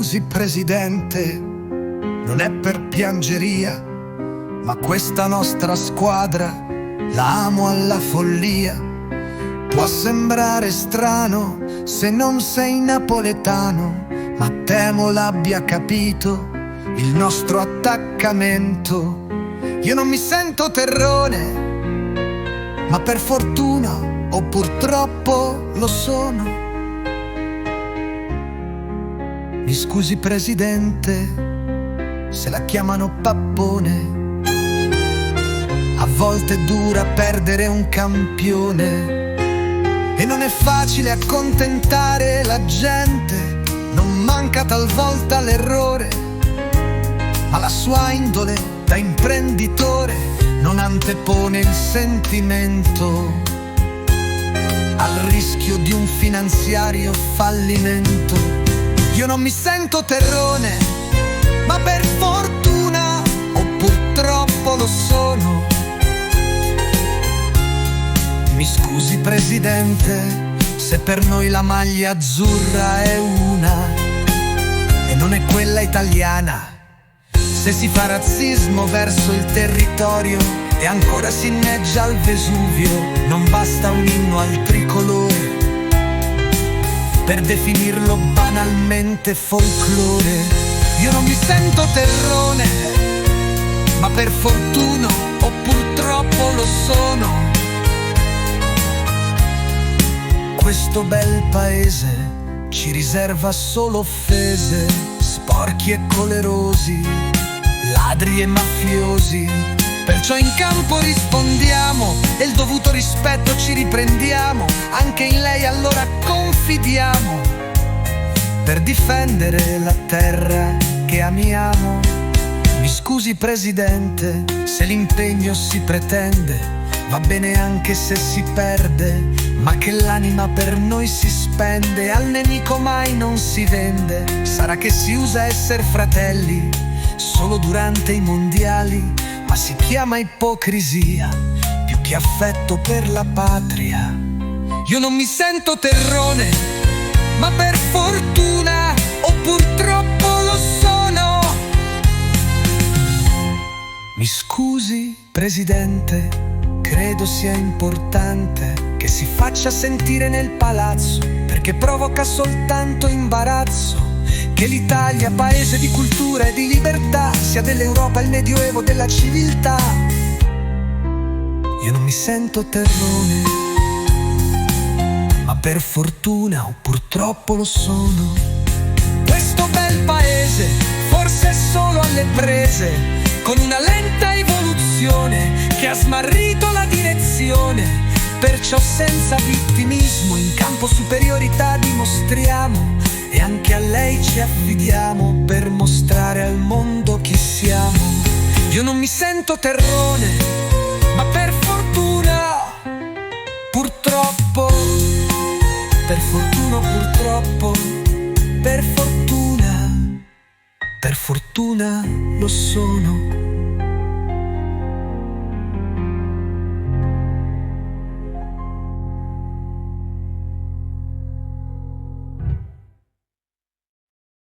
scusi presidente, non è per piangeria, ma questa nostra squadra la amo alla follia. Può sembrare strano se non sei napoletano, ma temo l'abbia capito il nostro attaccamento. Io non mi sento terrone, ma per fortuna o purtroppo lo sono. Mi scusi presidente se la chiamano pappone, a volte è dura perdere un campione e non è facile accontentare la gente. Non manca talvolta l'errore, ma la sua indole da imprenditore non antepone il sentimento al rischio di un finanziario fallimento. Io non mi sento terrone, ma per fortuna o purtroppo lo sono. Mi scusi presidente se per noi la maglia azzurra è una e non è quella italiana. Se si fa razzismo verso il territorio e ancora si inneggia al Vesuvio, non basta un inno al tricolore per definirlo banalmente folklore. Io non mi sento terrone, ma per fortuna o purtroppo lo sono. Questo bel paese ci riserva solo offese, sporchi e colerosi, ladri e mafiosi. Perciò in campo rispondiamo e il dovuto rispetto ci riprendiamo. Anche in lei allora confidiamo per difendere la terra che amiamo. Mi scusi presidente se l'impegno si pretende, va bene anche se si perde, ma che l'anima per noi si spende, al nemico mai non si vende. Sarà che si usa esser fratelli solo durante i mondiali, ma si chiama ipocrisia più che affetto per la patria. Io non mi sento terrone, ma per fortuna o purtroppo lo sono. Mi scusi presidente, credo sia importante che si faccia sentire nel palazzo, perché provoca soltanto imbarazzo che l'Italia, paese di cultura e di libertà, sia dell'Europa il medioevo della civiltà. Io non mi sento terrone, ma per fortuna o purtroppo lo sono. Questo bel paese forse è solo alle prese con una lenta evoluzione che ha smarrito la direzione. Perciò senza vittimismo in campo superiorità dimostriamo, e anche a lei ci affidiamo per mostrare al mondo chi siamo. Io non mi sento terrone, ma per fortuna, purtroppo, per fortuna, purtroppo, per fortuna lo sono.